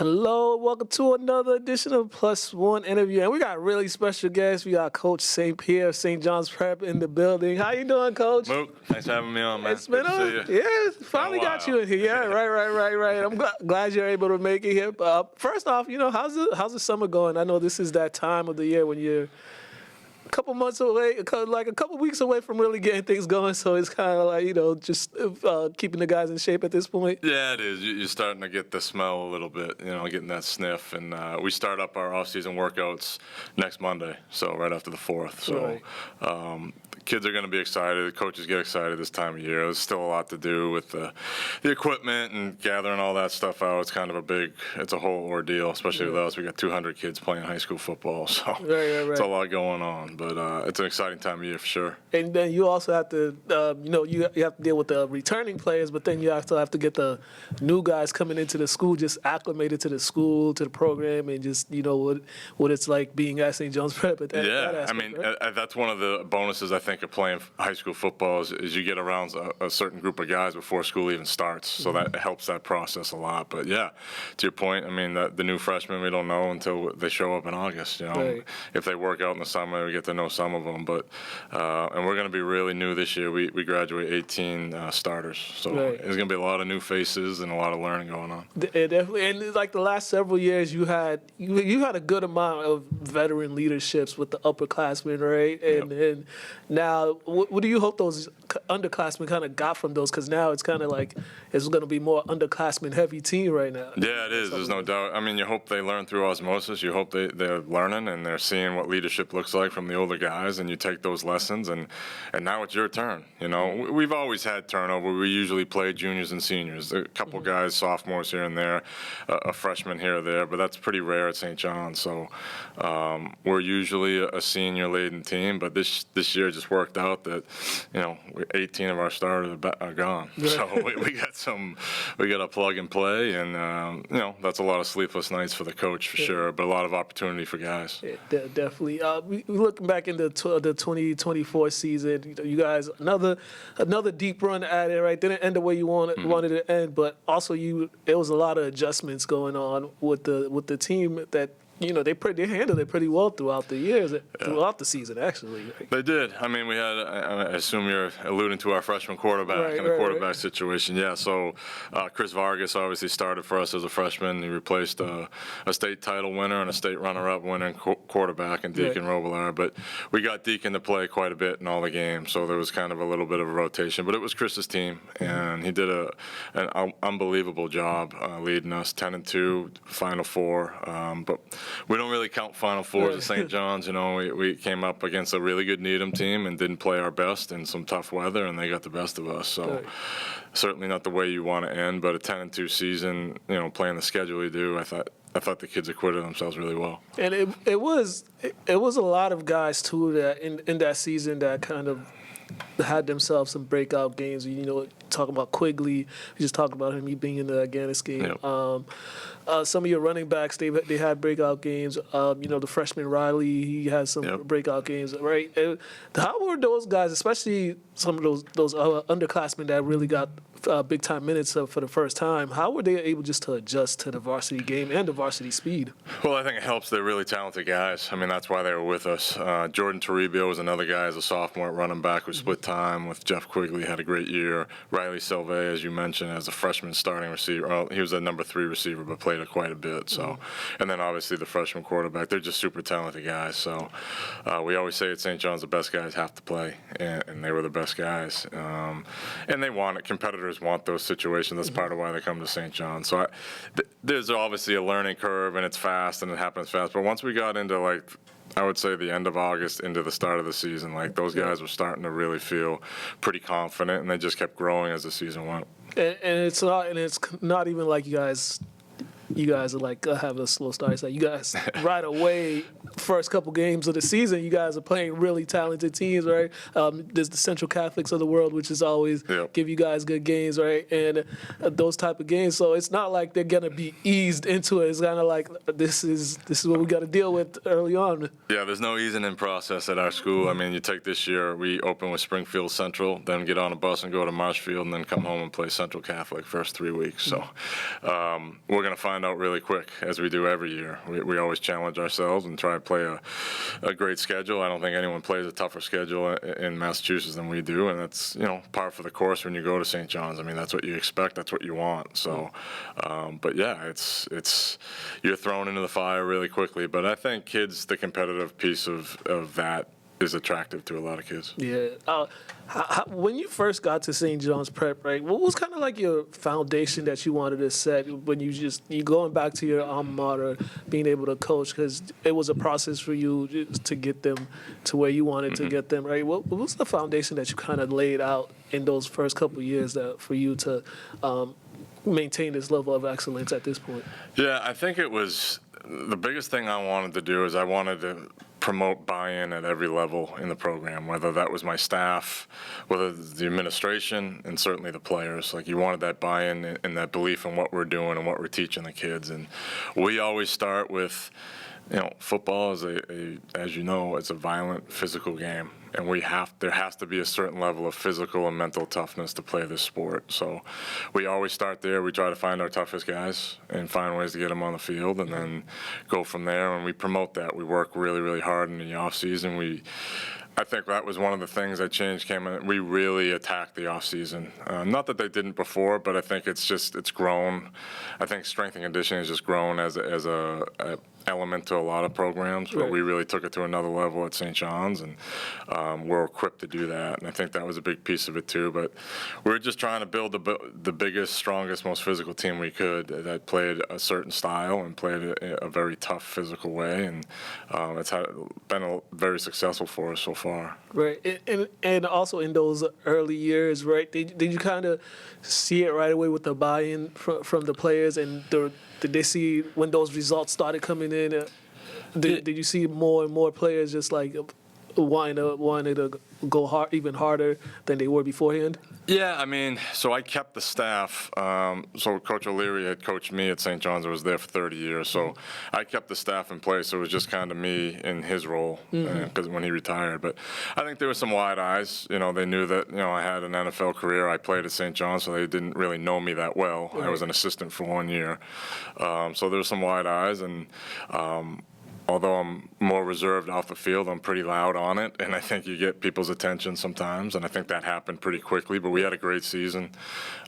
Hello, welcome to another edition of Plus One Interview. And we got really special guests. We got Coach St. Pierre, St. John's Prep in the building. How you doing, Coach? Mook, thanks for having me on, man. It's been Good to see you. Yeah, finally got you in here. Yeah, right. I'm glad you're able to make it here. First off, how's the summer going? I know this is that time of the year when you're a couple months away, like a couple weeks away from really getting things going. So it's kind of like, just keeping the guys in shape at this point. Yeah, it is. You're starting to get the smell a little bit, getting that sniff. And we start up our off-season workouts next Monday, so right after the 4th. So the kids are going to be excited. The coaches get excited this time of year. There's still a lot to do with the equipment and gathering all that stuff out. It's kind of it's a whole ordeal, especially with us. We got 200 kids playing high school football, so it's a lot going on. But it's an exciting time of year for sure. And then you also have to, you have to deal with the returning players, but then you also have to get the new guys coming into the school just acclimated to the school, to the program, and just, what it's like being at St. John's Prep. That's one of the bonuses, I think, of playing high school football is you get around a certain group of guys before school even starts. So that helps that process a lot. But, yeah, to your point, the new freshmen, we don't know until they show up in August. Right. If they work out in the summer, we get to know some of them. But and we're going to be really new this year. We graduate 18 starters. So there's going to be a lot of new faces and a lot of learning going on. Definitely. And like the last several years, you had a good amount of veteran leaderships with the upperclassmen, right? And now, what do you hope those underclassmen kind of got from those? Because now it's kind of like it's going to be more underclassmen heavy team right now. Yeah, it is. There's no doubt. You hope they learn through osmosis. You hope they're learning and they're seeing what leadership looks like from the older guys, and you take those lessons, and now it's your turn. We've always had turnover. We usually play juniors and seniors, a couple guys, sophomores here and there, a freshman here or there, but that's pretty rare at St. John's. So we're usually a senior-laden team, but this year just worked out that 18 of our starters are gone. So we got a plug and play, and that's a lot of sleepless nights for the coach for sure, but a lot of opportunity for guys. Yeah, definitely. We looking back into the 2024 season, you guys another deep run at it, right? Didn't end the way you wanted it to end, but also there was a lot of adjustments going on with the team that. They handled it pretty well throughout the years, throughout the season, actually. Right? They did. We had, I assume you're alluding to our freshman quarterback and the quarterback situation. Yeah, so Chris Vargas obviously started for us as a freshman. He replaced a state title winner and a state runner-up winner and quarterback and Deacon Robillard. But we got Deacon to play quite a bit in all the games, so there was kind of a little bit of a rotation. But it was Chris's team, and he did an unbelievable job leading us 10-2, Final Four. But we don't really count Final Fours at St. John's. We came up against a really good Needham team and didn't play our best in some tough weather, and they got the best of us. So certainly not the way you want to end, but a 10-2 season, playing the schedule we do, I thought the kids acquitted themselves really well. And it was a lot of guys too that in that season that kind of had themselves some breakout games. Talking about Quigley, we just talked about him being in the Agganis game. Yep. Some of your running backs, they had breakout games. The freshman Riley, he has some breakout games, right? How were those guys, especially some of those underclassmen that really got big time minutes for the first time? How were they able just to adjust to the varsity game and the varsity speed? Well, I think it helps. They're really talented guys. That's why they were with us. Jordan Toribio was another guy as a sophomore at running back who split time with Jeff Quigley, had a great year. Riley Selvey, as you mentioned, as a freshman starting receiver. Well, he was a number 3 receiver, but played quite a bit. So, and then obviously the freshman quarterback. They're just super talented guys. So we always say at St. John's the best guys have to play, and they were the best guys. And they want it. Competitors want those situations. That's part of why they come to St. John's. So there's obviously a learning curve, and it's fast, and it happens fast. But once we got into I would say the end of August into the start of the season, those guys were starting to really feel pretty confident, and they just kept growing as the season went. And it's not even like you guys are like have a slow start. It's like you guys right away, first couple games of the season, you guys are playing really talented teams, right? There's the Central Catholics of the world, which is always give you guys good games, right? And those type of games. So it's not like they're gonna be eased into it. It's kind of like this is what we got to deal with early on. Yeah, there's no easing in process at our school. You take this year, we open with Springfield Central, then get on a bus and go to Marshfield, and then come home and play Central Catholic first 3 weeks. So we're gonna find find out really quick, as we do every year. We always challenge ourselves and try to play a great schedule. I don't think anyone plays a tougher schedule in Massachusetts than we do, and that's, par for the course when you go to St. John's. I mean, that's what you expect. That's what you want. So, but yeah, it's you're thrown into the fire really quickly. But I think kids, the competitive piece of that is attractive to a lot of kids. Yeah. When you first got to St. John's Prep, right, what was kind of like your foundation that you wanted to set when you going back to your alma mater, being able to coach, because it was a process for you to get them to where you wanted to get them, right? What was the foundation that you kind of laid out in those first couple of years that for you to maintain this level of excellence at this point? Yeah, I think it was the biggest thing I wanted to do is I wanted to promote buy-in at every level in the program, whether that was my staff, whether the administration, and certainly the players. Like, you wanted that buy-in and that belief in what we're doing and what we're teaching the kids. And we always start with, football is as you know, it's a violent, physical game. And there has to be a certain level of physical and mental toughness to play this sport. So we always start there. We try to find our toughest guys and find ways to get them on the field, and then go from there. And we promote that. We work really, really hard in the off season. I think that was one of the things that changed we really attacked the off season. Not that they didn't before, but I think it's grown. I think strength and conditioning has just grown as a element to a lot of programs, but we really took it to another level at St. John's, and we're equipped to do that. And I think that was a big piece of it too. But we were just trying to build the biggest, strongest, most physical team we could that played a certain style and played a very tough physical way, and it's been very successful for us so far. Right, and also in those early years, right? Did you kind of see it right away with the buy-in from the players, and did they see when those results started coming in? Did you see more and more players just like wanting to go hard, even harder than they were beforehand? Yeah, I mean, so I kept the staff. So Coach O'Leary had coached me at St. John's. I was there for 30 years. So I kept the staff in place. So it was just kind of me in his role because when he retired. But I think there were some wide eyes. They knew that, I had an NFL career. I played at St. John's, so they didn't really know me that well. Right. I was an assistant for 1 year. So there were some wide eyes. And although I'm more reserved off the field, I'm pretty loud on it, and I think you get people's attention sometimes, and I think that happened pretty quickly. But we had a great season.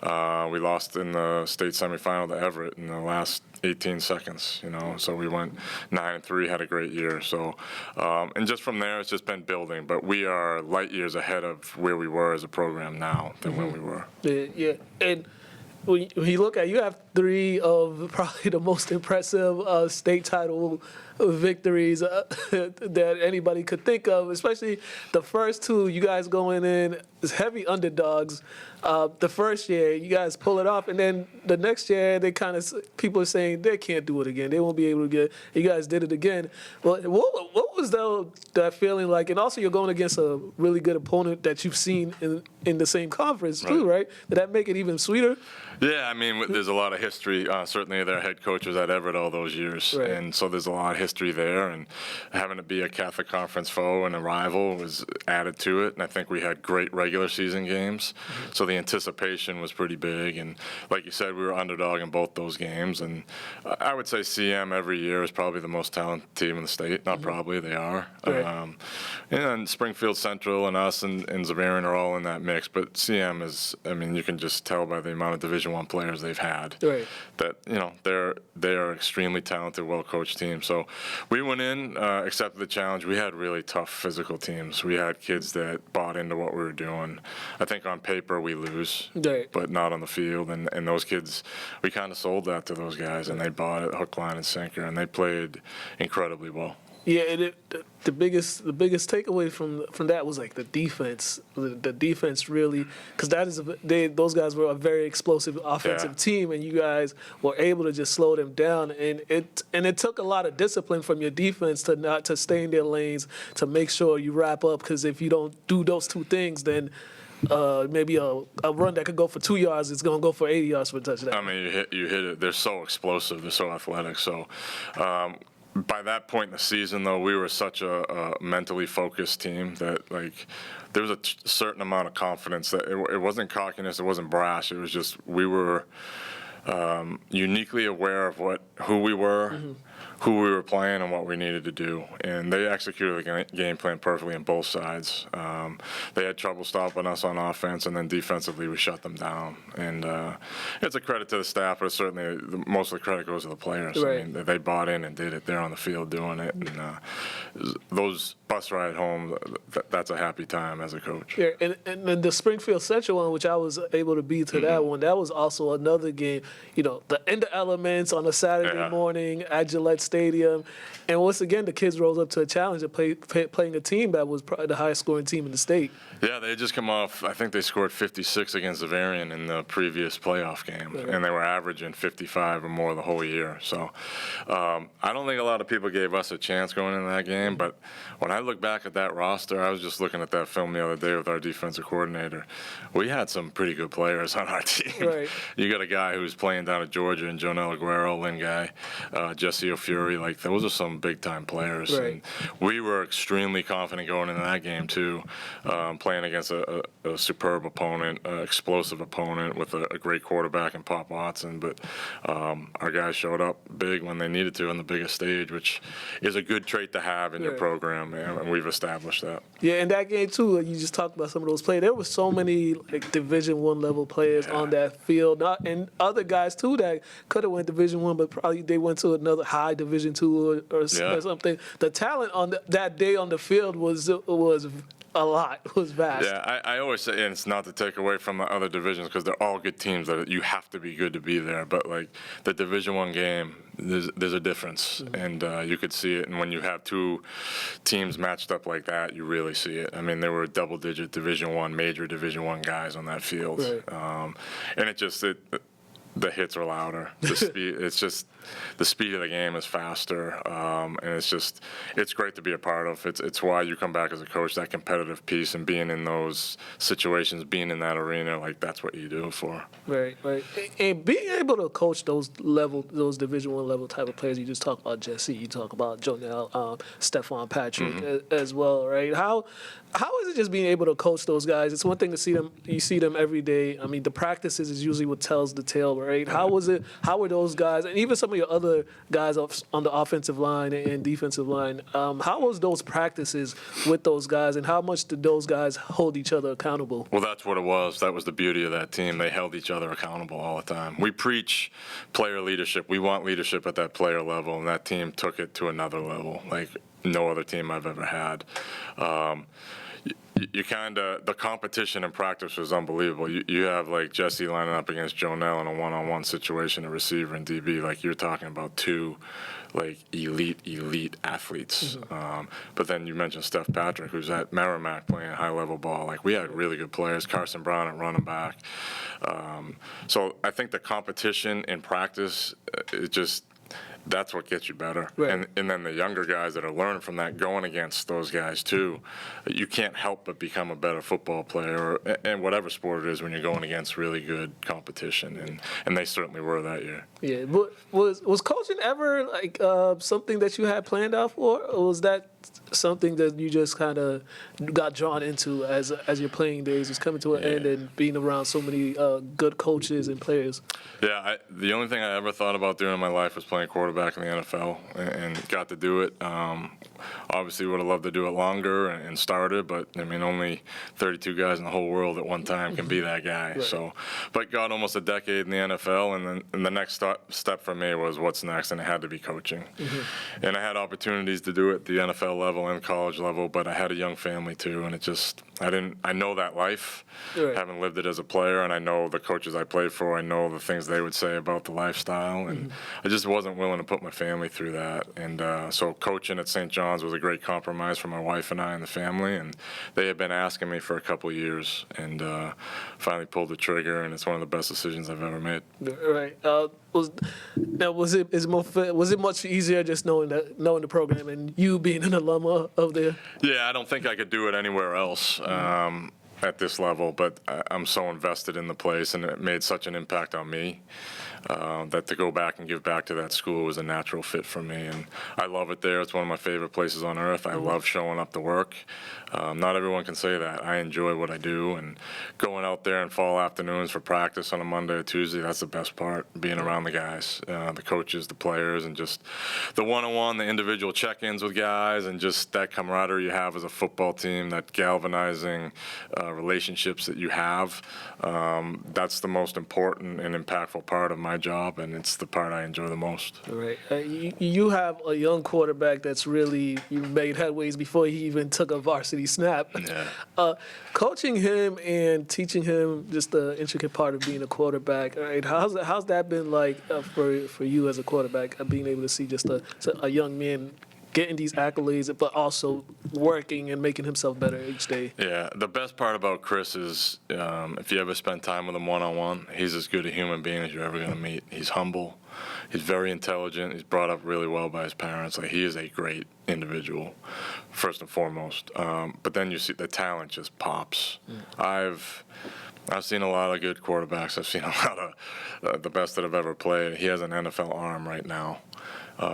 We lost in the state semifinal to Everett in the last 18 seconds, so we went 9-3, had a great year. So, and just from there, it's just been building. But we are light years ahead of where we were as a program now than when we were. Yeah, and when you look at, you have 3 of probably the most impressive state title victories that anybody could think of, especially the first 2, you guys going in as heavy underdogs. The first year, you guys pull it off, and then the next year, people are saying they can't do it again. They won't be able to get. You guys did it again. Well, what was that feeling like? And also, you're going against a really good opponent that you've seen in the same conference too, right? Did that make it even sweeter? Yeah, I mean, there's a lot of history. Certainly, their head coaches at Everett all those years, right. And so there's a lot of history there. And having to be a Catholic Conference foe and a rival was added to it. And I think we had great regular season games, so the anticipation was pretty big. And like you said, we were underdog in both those games. And I would say CM every year is probably the most talented team in the state. Not probably, they are. Right. And Springfield Central and us and Xaverian are all in that mix. But CM is, I mean, you can just tell by the amount of Division I players they've had, right, that they are extremely talented, well-coached team. So we went in, accepted the challenge. We had really tough physical teams. We had kids that bought into what we were doing. I think on paper we lose, right, but not on the field. And those kids, we kind of sold that to those guys, and they bought it hook, line, and sinker, and they played incredibly well. Yeah, and the biggest takeaway from that was like the defense. The defense really, because those guys were a very explosive offensive team, and you guys were able to just slow them down. And it took a lot of discipline from your defense to stay in their lanes, to make sure you wrap up. Because if you don't do those 2 things, then maybe a run that could go for 2 yards is going to go for 80 yards for a touchdown. I mean, you hit it. They're so explosive. They're so athletic. So. By that point in the season, though, we were such a mentally focused team that, like, there was a certain amount of confidence that it wasn't cockiness, it wasn't brash. It was just we were uniquely aware of who we were, who we were playing, and what we needed to do. And they executed the game plan perfectly on both sides. They had trouble stopping us on offense, and then defensively we shut them down. And it's a credit to the staff, but certainly most of the credit goes to the players. Right. I mean, they bought in and did it. They're on the field doing it. And those bus ride home, that's a happy time as a coach. Yeah, and the Springfield Central one, which I was able to be to that one, that was also another game. You know, the In the Elements on a Saturday morning at Gillette Stadium. And once again, the kids rose up to a challenge of playing a team that was probably the highest scoring team in the state. Yeah, they had just come off, I think they scored 56 against Zavarian in the previous playoff game, and they were averaging 55 or more the whole year. So I don't think a lot of people gave us a chance going into that game, but when I look back at that roster, I was just looking at that film the other day with our defensive coordinator. We had some pretty good players on our team. Right. You got a guy who's playing down at Georgia, and Jonel Aguero, Lynn guy, Jesse O'Fury, like those are some big-time players. Right. And we were extremely confident going into that game, too, playing against a superb opponent, explosive opponent with a great quarterback in Pop Watson. But our guys showed up big when they needed to on the biggest stage, which is a good trait to have in your program, and we've established that. Yeah, in that game, too, you just talked about some of those players. There were so many like Division I level players on that field, and other guys, too, that could have went Division I, but probably they went to another high Division II or something. The talent on that day on the field was a lot. It was vast. Yeah, I always say, and it's not to take away from the other divisions because they're all good teams that you have to be good to be there. But like the Division I game, there's a difference, and you could see it. And when you have two teams matched up like that, you really see it. I mean, there were double-digit Division I, major Division I guys on that field, and the hits are louder. The speed, the speed of the game is faster, and it's great to be a part of. It's why you come back as a coach, that competitive piece, and being in those situations, being in that arena, like that's what you do it for. Right. And being able to coach those Division I level type of players, you just talk about Jesse, you talk about Jonel, Stephon Patrick as well, right? How is it just being able to coach those guys? It's one thing to see them. You see them every day. I mean, the practices is usually what tells the tale, right? How was it? How were those guys, and even some of your other guys on the offensive line and defensive line? How was those practices with those guys, and how much did those guys hold each other accountable? Well, that's what it was. That was the beauty of that team. They held each other accountable all the time. We preach player leadership. We want leadership at that player level, and that team took it to another level, like no other team I've ever had. The competition in practice was unbelievable. You have like Jesse lining up against Jonel in a one-on-one situation, a receiver and DB. Like you're talking about two, like elite athletes. But then you mentioned Steph Patrick, who's at Merrimack playing high-level ball. Like we had really good players. Carson Brown at running back. So I think the competition in practice, that's what gets you better. Right. And then the younger guys that are learning from that, going against those guys too, you can't help but become a better football player, and whatever sport it is when you're going against really good competition, and they certainly were that year. Yeah, but was coaching ever like something that you had planned out for, or was that something that you just kind of got drawn into as your playing days was coming to an end and being around so many good coaches and players? Yeah, the only thing I ever thought about doing in my life was playing quarterback in the NFL, and got to do it. Obviously would have loved to do it longer and started, but I mean only 32 guys in the whole world at one time can be that guy. Right. So, but got almost a decade in the NFL, and the next step for me was what's next, and it had to be coaching. And I had opportunities to do it at the NFL level and college level, but I had a young family too, and I know that life, having lived it as a player, and I know the coaches I played for, I know the things they would say about the lifestyle, and I just wasn't willing to put my family through that. And so coaching at St. John's was a great compromise for my wife and I and the family, and they had been asking me for a couple of years, and finally pulled the trigger, and it's one of the best decisions I've ever made. Right. Was it much easier just knowing the program and you being an alumna of there? Yeah, I don't think I could do it anywhere else at this level, but I'm so invested in the place, and it made such an impact on me. that to go back and give back to that school was a natural fit for me. And I love it there. It's one of my favorite places on earth. I love showing up to work. Not everyone can say that. I enjoy what I do, and going out there in fall afternoons for practice on a Monday or Tuesday, that's the best part, being around the guys, the coaches, the players, and just the one-on-one, the individual check-ins with guys, and just that camaraderie you have as a football team, that galvanizing relationships that you have. That's the most important and impactful part of my job, and it's the part I enjoy the most. All right. You have a young quarterback that's really made headways before he even took a varsity snap. Yeah. Coaching him and teaching him just the intricate part of being a quarterback. All right. How's that been like for you as a quarterback, being able to see just a young man getting these accolades, but also working and making himself better each day? Yeah, the best part about Chris is if you ever spend time with him one-on-one, he's as good a human being as you're ever going to meet. He's humble. He's very intelligent. He's brought up really well by his parents. Like, he is a great individual, first and foremost. But then you see the talent just pops. I've seen a lot of good quarterbacks. I've seen a lot of the best that I've ever played. He has an NFL arm right now.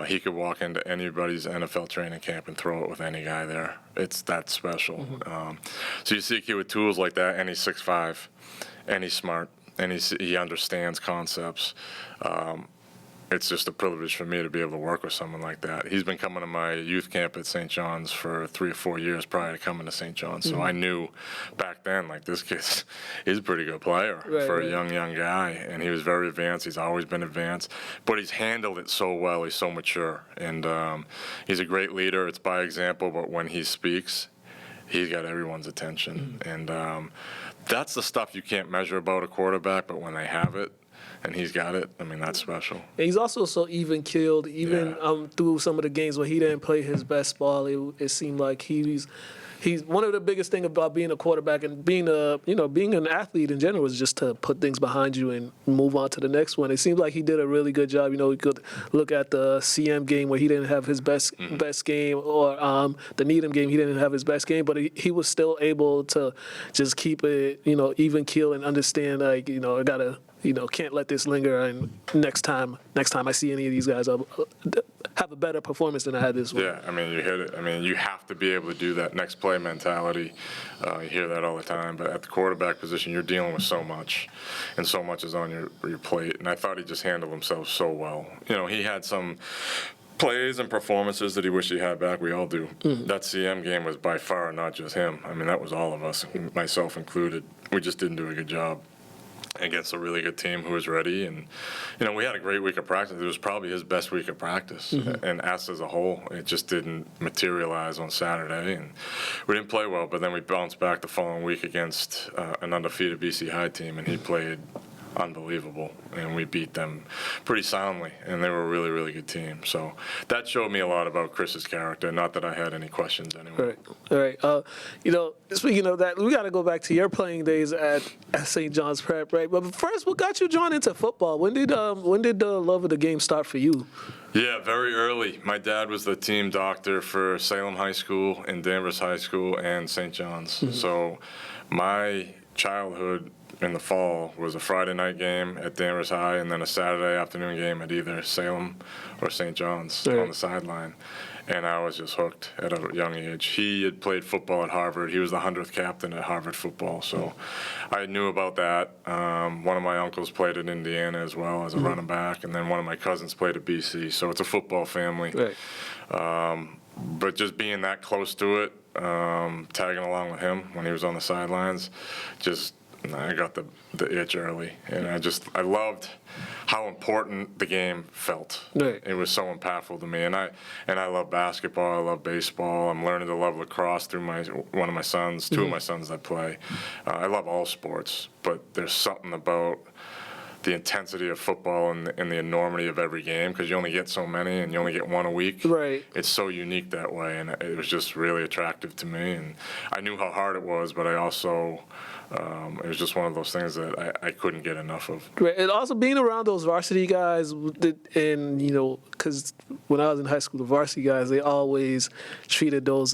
He could walk into anybody's NFL training camp and throw it with any guy there. It's that special. So you see a kid with tools like that, and he's 6'5", and he's smart, and he understands concepts. It's just a privilege for me to be able to work with someone like that. He's been coming to my youth camp at St. John's for 3 or 4 years prior to coming to St. John's. So I knew back then, like, this kid's he's a pretty good player for a young guy. And he was very advanced. He's always been advanced. But he's handled it so well. He's so mature. And he's a great leader. It's by example. But when he speaks, he's got everyone's attention. And that's the stuff you can't measure about a quarterback. But when they have it, and he's got it, I mean, that's special. And he's also so even-keeled, through some of the games where he didn't play his best ball. It seemed like he's one of the biggest thing about being a quarterback and being an athlete in general is just to put things behind you and move on to the next one. It seemed like he did a really good job. You could look at the CM game where he didn't have his best game, or the Needham game, he didn't have his best game, but he was still able to just keep it, even keel and understand, like, I gotta, can't let this linger, and next time I see any of these guys, I'll have a better performance than I had this one. Yeah, I mean, you hit it. I mean, you have to be able to do that next play mentality. You hear that all the time. But at the quarterback position, you're dealing with so much, and so much is on your plate. And I thought he just handled himself so well. He had some plays and performances that he wished he had back. We all do. That CM game was by far not just him. I mean, that was all of us, myself included. We just didn't do a good job against a really good team who was ready. And, we had a great week of practice. It was probably his best week of practice. And us as a whole, it just didn't materialize on Saturday. And we didn't play well, but then we bounced back the following week against an undefeated BC High team, and he played unbelievable, and we beat them pretty soundly, and they were a really, really good team. So that showed me a lot about Chris's character, not that I had any questions anyway. All right. Speaking of that, we got to go back to your playing days at St. John's Prep, right? But first, what got you drawn into football? When did the love of the game start for you? Yeah, very early. My dad was the team doctor for Salem High School and Danvers High School and St. John's. So my childhood in the fall was a Friday night game at Danvers High, and then a Saturday afternoon game at either Salem or St. John's on the sideline. And I was just hooked at a young age. He had played football at Harvard. He was the 100th captain at Harvard football. So I knew about that. One of my uncles played at Indiana as well as a running back, and then one of my cousins played at BC. So it's a football family. Right. But just being that close to it, tagging along with him when he was on the sidelines, I got the itch early, and I loved how important the game felt. Right. It was so impactful to me, and I love basketball. I love baseball. I'm learning to love lacrosse through one of my sons, two of my sons that play. I love all sports, but there's something about the intensity of football and the enormity of every game, because you only get so many and you only get one a week. Right. It's so unique that way, and it was just really attractive to me. And I knew how hard it was, but I also it was just one of those things that I couldn't get enough of. Right. And also being around those varsity guys, and because when I was in high school, the varsity guys, they always treated those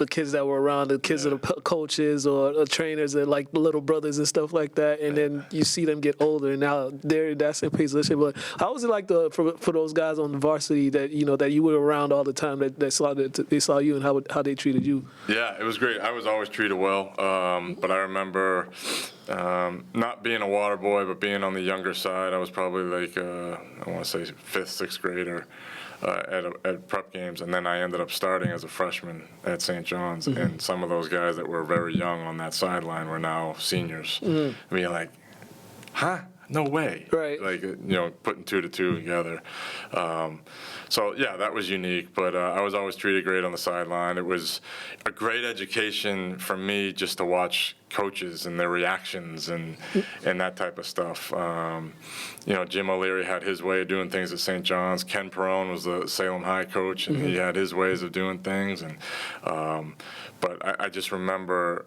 the kids that were around, the kids of the coaches or trainers and like little brothers and stuff like that, and then you see them get older and now they're in that same position. But how was it like for those guys on the varsity that that you were around all the time, that they saw you and how they treated you? Yeah, it was great. I was always treated well, but I remember not being a water boy, but being on the younger side. I was probably like I want to say 5th, 6th grader. At prep games, and then I ended up starting as a freshman at St. John's, and some of those guys that were very young on that sideline were now seniors. Being like, huh? No way. Right. Like, putting 2 to 2 together. So, yeah, that was unique, but I was always treated great on the sideline. It was a great education for me just to watch coaches and their reactions and that type of stuff. Jim O'Leary had his way of doing things at St. John's. Ken Perone was the Salem High coach, and he had his ways of doing things. And but I just remember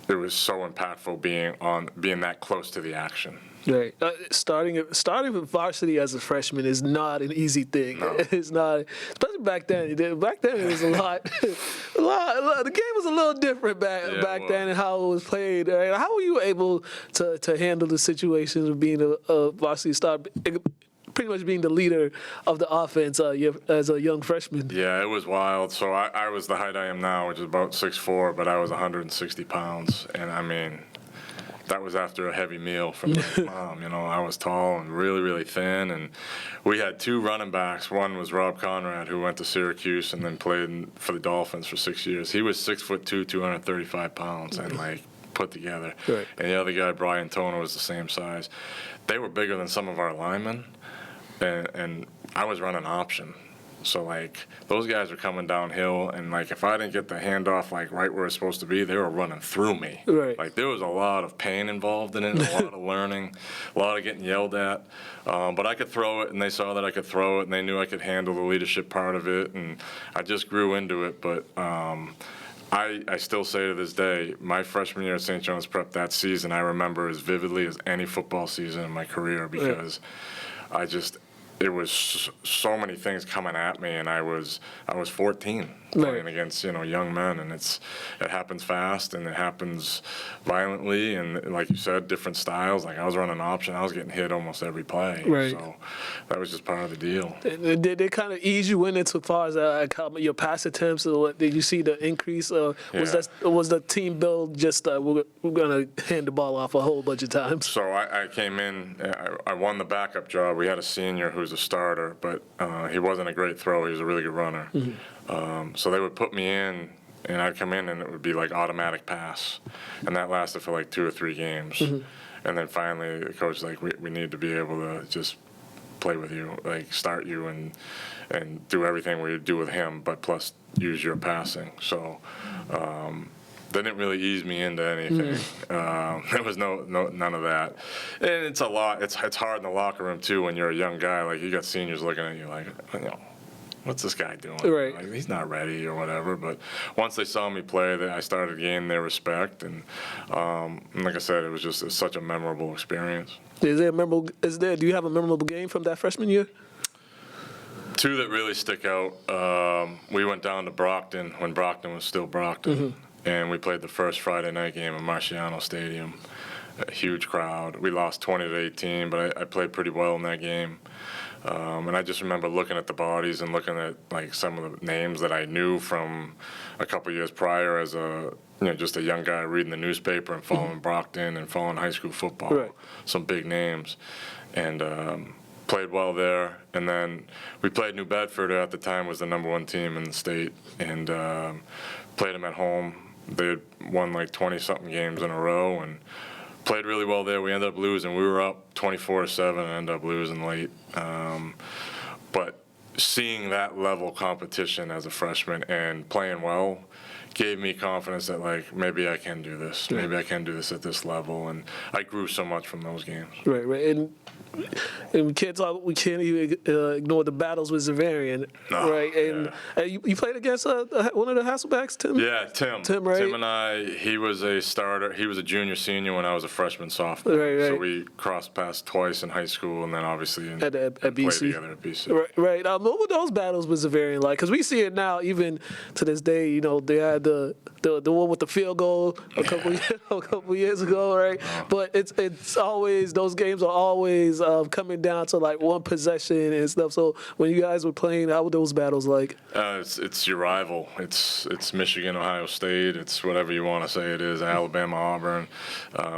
it was so impactful being that close to the action. Right. Starting with varsity as a freshman is not an easy thing. No. It's not, especially back then. Back then it was a lot. The game was a little different back then and how it was played. Right? How were you able to handle the situations of being a varsity star, pretty much being the leader of the offense as a young freshman? Yeah, it was wild. So I was the height I am now, which is about 6'4", but I was 160 pounds, and I mean, that was after a heavy meal from my mom. I was tall and really, really thin, and we had 2 running backs. One was Rob Conrad, who went to Syracuse and then played for the Dolphins for 6 years. He was 6'2", 235 pounds, and put together. Right. And the other guy, Brian Toner, was the same size. They were bigger than some of our linemen, and I was running option. So, those guys were coming downhill, and, if I didn't get the handoff, right where it's supposed to be, they were running through me. Right. There was a lot of pain involved in it, a lot of learning, a lot of getting yelled at. But I could throw it, and they saw that I could throw it, and they knew I could handle the leadership part of it, and I just grew into it. But I still say to this day, my freshman year at St. John's Prep, that season I remember as vividly as any football season in my career, because it was so many things coming at me, and I was 14 playing against young men, and it happens fast and it happens violently, and like you said, different styles. I was running option, I was getting hit almost every play. Right. So that was just part of the deal. Did they kind of ease you in as far as your pass attempts, or did you see the increase? Was the team build just we're gonna hand the ball off a whole bunch of times? So I came in, I won the backup job. We had a senior who was a starter, but he wasn't a great thrower. He was a really good runner. So they would put me in, and I'd come in, and it would be automatic pass, and that lasted for 2 or 3 games. And then finally the coach was we need to be able to just play with you, start you and do everything we do with him, but plus use your passing. So they didn't really ease me into anything. There was none of that. And it's a lot. It's hard in the locker room too when you're a young guy. You got seniors looking at you what's this guy doing? Right. He's not ready or whatever. But once they saw me play, I started gaining their respect. And like I said, it was just such a memorable experience. Do you have a memorable game from that freshman year? 2 that really stick out. We went down to Brockton when Brockton was still Brockton. And we played the first Friday night game in Marciano Stadium. A huge crowd. We lost 20-18, but I played pretty well in that game. And I just remember looking at the bodies and looking at some of the names that I knew from a couple years prior as just a young guy reading the newspaper and following Brockton and following high school football. Right. Some big names, and played well there. And then we played New Bedford. At the time was the #1 team in the state, and played them at home. They had won 20-something games in a row and played really well there. We ended up losing. We were up 24-7 and ended up losing late. But seeing that level of competition as a freshman and playing well gave me confidence that maybe I can do this. Right. Maybe I can do this at this level. And I grew so much from those games. Right. And we can't even ignore the battles with Zavarian, right? And you played against one of the Hasselbacks, Tim? Yeah, Tim. Tim, right? Tim and I, he was a starter. He was a junior, senior when I was a freshman, sophomore. Right. So we crossed paths twice in high school, and then obviously at played BC. together at BC. Right. What were those battles with Zavarian like? Because we see it now, even to this day. They had had the one with the field goal a couple years ago, right? But it's always, those games are always coming down to like one possession and stuff. So when you guys were playing, how were those battles like? It's your rival. It's Michigan, Ohio State. It's whatever you want to say it is. Alabama, Auburn.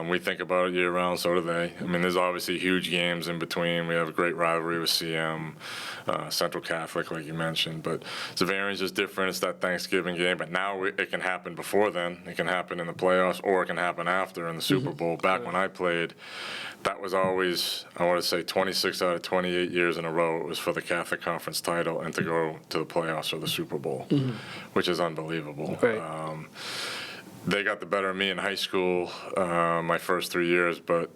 We think about it year round. So do they. I mean, there's obviously huge games in between. We have a great rivalry with CM, Central Catholic, like you mentioned. But Zavarian's just different. It's that Thanksgiving game. But now it can happen before then. It can happen in the playoffs, or it can happen after in the Super Bowl. Back when I played, that was always, I want to say, 26 out of 28 years in a row. It was for the Catholic Conference title and to go to the playoffs or the Super Bowl, which is unbelievable. Right. They got the better of me in high school my first 3 years, but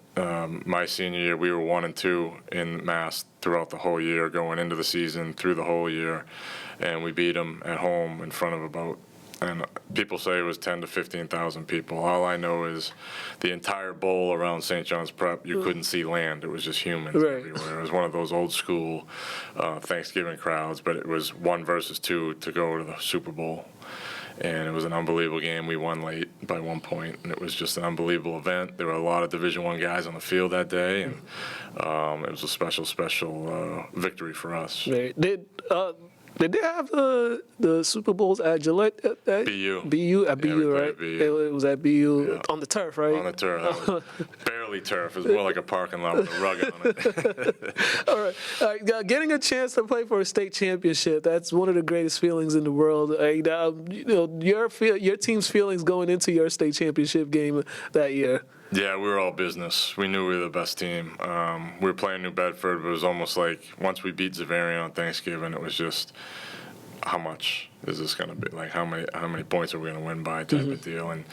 my senior year, we were 1-2 in Mass throughout the whole year, going into the season, through the whole year, and we beat them at home in front of about, and people say it was 10 to 15,000 people. All I know is the entire bowl around St. John's Prep, you couldn't see land. It was just humans everywhere. It was one of those old school Thanksgiving crowds, but it was 1 versus 2 to go to the Super Bowl. And it was an unbelievable game. We won late by 1 point, and it was just an unbelievable event. There were a lot of Division I guys on the field that day, and it was a special victory for us. Right. Did they have the Super Bowls at Gillette? BU. BU at BU, right? BU. It was at BU on the turf, right? On the turf. Barely turf. It was more like a parking lot with a rug on it. All right. Getting a chance to play for a state championship, that's one of the greatest feelings in the world. Your team's feelings going into your state championship game that year. Yeah, we were all business. We knew we were the best team. We were playing New Bedford, but it was almost like once we beat Zavarian on Thanksgiving, it was just, how much is this going to be? Like, how many points are we going to win by type of deal? And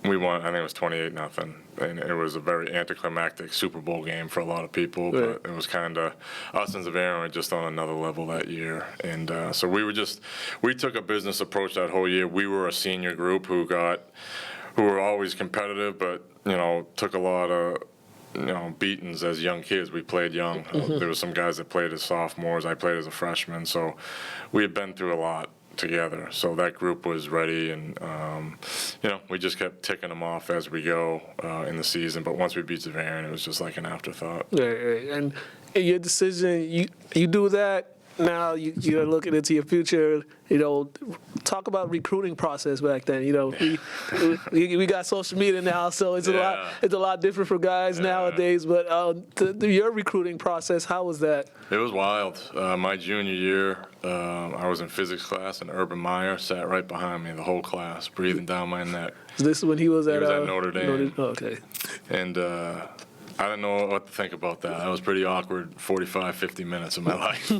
we won, I think it was 28-0. And it was a very anticlimactic Super Bowl game for a lot of people, but it was kind of, us and Zavarian were just on another level that year. And so we took a business approach that whole year. We were a senior group who were always competitive, but, took a lot of, beatings as young kids. We played young. There were some guys that played as sophomores. I played as a freshman. So we had been through a lot together. So that group was ready, and, we just kept ticking them off as we go in the season. But once we beat Zavarian, it was just like an afterthought. Right. And your decision, you do that. Now you're looking into your future. Talk about recruiting process back then. We got social media now, so it's a lot different for guys nowadays. But your recruiting process, how was that? It was wild. My junior year, I was in physics class, and Urban Meyer sat right behind me, the whole class, breathing down my neck. So this is when he was at Notre Dame. Okay. And I didn't know what to think about that. That was pretty awkward 45, 50 minutes of my life.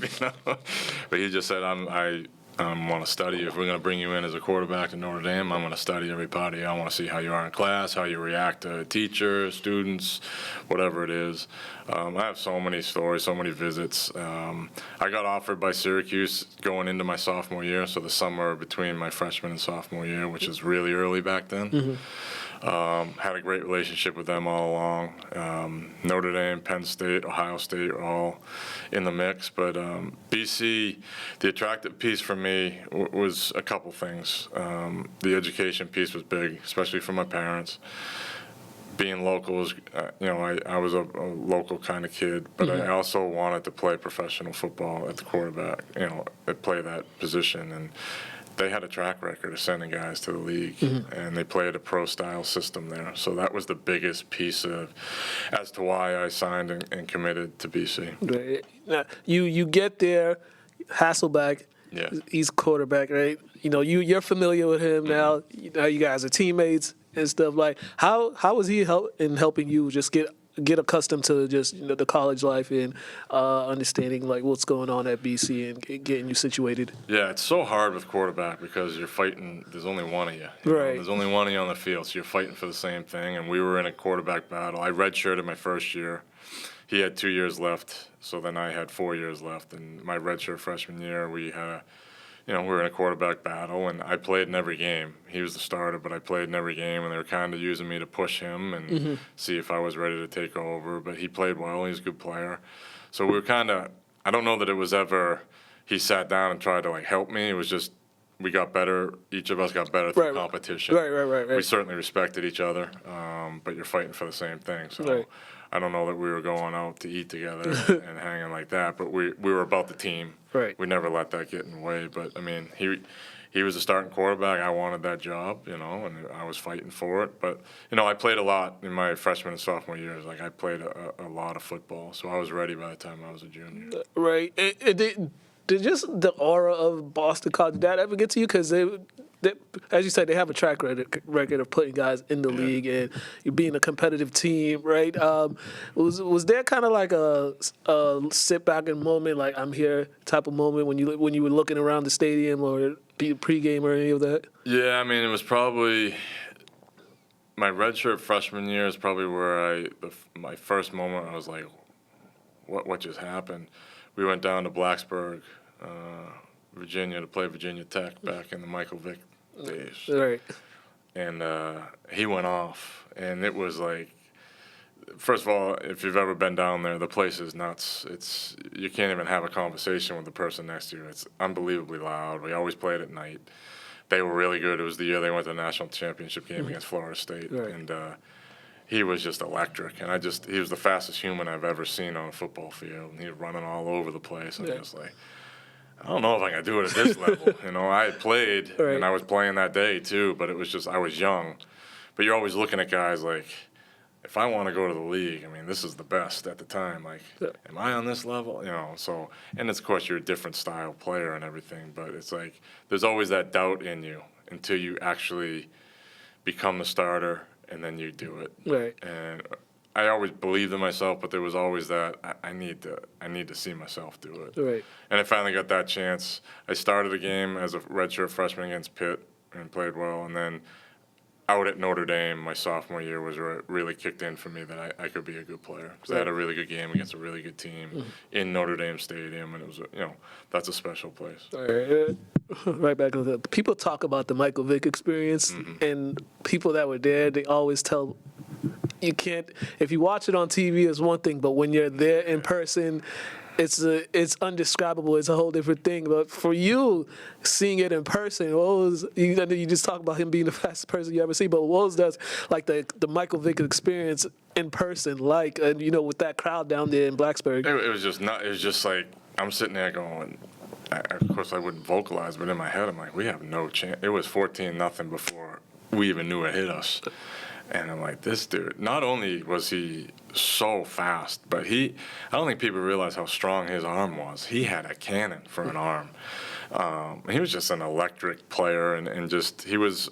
But he just said, I want to study. If we're going to bring you in as a quarterback to Notre Dame, I'm going to study every part of you. I want to see how you are in class, how you react to teachers, students, whatever it is. I have so many stories, so many visits. I got offered by Syracuse going into my sophomore year, so the summer between my freshman and sophomore year, which is really early back then. Had a great relationship with them all along. Notre Dame, Penn State, Ohio State are all in the mix. But BC, the attractive piece for me was a couple things. The education piece was big, especially for my parents. Being local was, I was a local kind of kid, but I also wanted to play professional football at the quarterback, play that position. And they had a track record of sending guys to the league, and they played a pro-style system there. So that was the biggest piece as to why I signed and committed to BC. Right. Now, you get there, Hasselbeck, he's quarterback, right? You're familiar with him now. You guys are teammates and stuff. Like, how was he helping you just get accustomed to just the college life and understanding like what's going on at BC and getting you situated? Yeah, it's so hard with quarterback because you're fighting. There's only one of you. Right. There's only one of you on the field, so you're fighting for the same thing. And we were in a quarterback battle. I redshirted my first year. He had 2 years left, so then I had 4 years left. And my redshirt freshman year, we had we were in a quarterback battle, and I played in every game. He was the starter, but I played in every game, and they were kind of using me to push him and see if I was ready to take over. But he played well. He was a good player. So we were kind of – I don't know that it was ever he sat down and tried to, help me. It was just we got better. Each of us got better through competition. Right. We certainly respected each other, but you're fighting for the same thing. So I don't know that we were going out to eat together and hanging like that, but we were about the team. Right. We never let that get in the way. But I mean, he was a starting quarterback. I wanted that job, and I was fighting for it. But I played a lot in my freshman and sophomore years. Like I played a lot of football, so I was ready by the time I was a junior. Right. Did just the aura of Boston College, did that ever get to you? Because they, as you said, they have a track record of putting guys in the league and you being a competitive team, right? Was there kind of like a sit back and moment, like I'm here type of moment when you were looking around the stadium or pregame or any of that? Yeah, I mean, it was probably my redshirt freshman year is probably where my first moment I was like, what just happened? We went down to Blacksburg, Virginia, to play Virginia Tech back in the Michael Vick days. Right. And he went off, and it was like, first of all, if you've ever been down there, the place is nuts. You can't even have a conversation with the person next to you. It's unbelievably loud. We always played at night. They were really good. It was the year they went to the national championship game against Florida State, and he was just electric, and he was the fastest human I've ever seen on a football field, and he was running all over the place. I'm just like, I don't know if I can do it at this level. I had played, and I was playing that day too, but it was just, I was young. But you're always looking at guys like, if I want to go to the league, I mean, this is the best at the time. Like, am I on this level? So, and of course you're a different style player and everything, but it's like, there's always that doubt in you until you actually become the starter, and then you do it. Right. And I always believed in myself, but there was always that I need to see myself do it. Right. And I finally got that chance. I started a game as a redshirt freshman against Pitt and played well, and then out at Notre Dame, my sophomore year was really kicked in for me that I could be a good player because I had a really good game against a really good team in Notre Dame Stadium, and it was that's a special place. Right back on that. People talk about the Michael Vick experience, and people that were there, they always tell you can't. If you watch it on TV, it's one thing, but when you're there in person, it's undescribable. It's a whole different thing. But for you, seeing it in person, you just talk about him being the fastest person you ever see. But what was that like the Michael Vick experience in person like? And with that crowd down there in Blacksburg. It was just not. It was just like I'm sitting there going. Of course, I wouldn't vocalize, but in my head, I'm like, we have no chance. It was 14-0 before we even knew it hit us. And I'm like, this dude, not only was he so fast, but I don't think people realize how strong his arm was. He had a cannon for an arm. He was just an electric player, and just, he was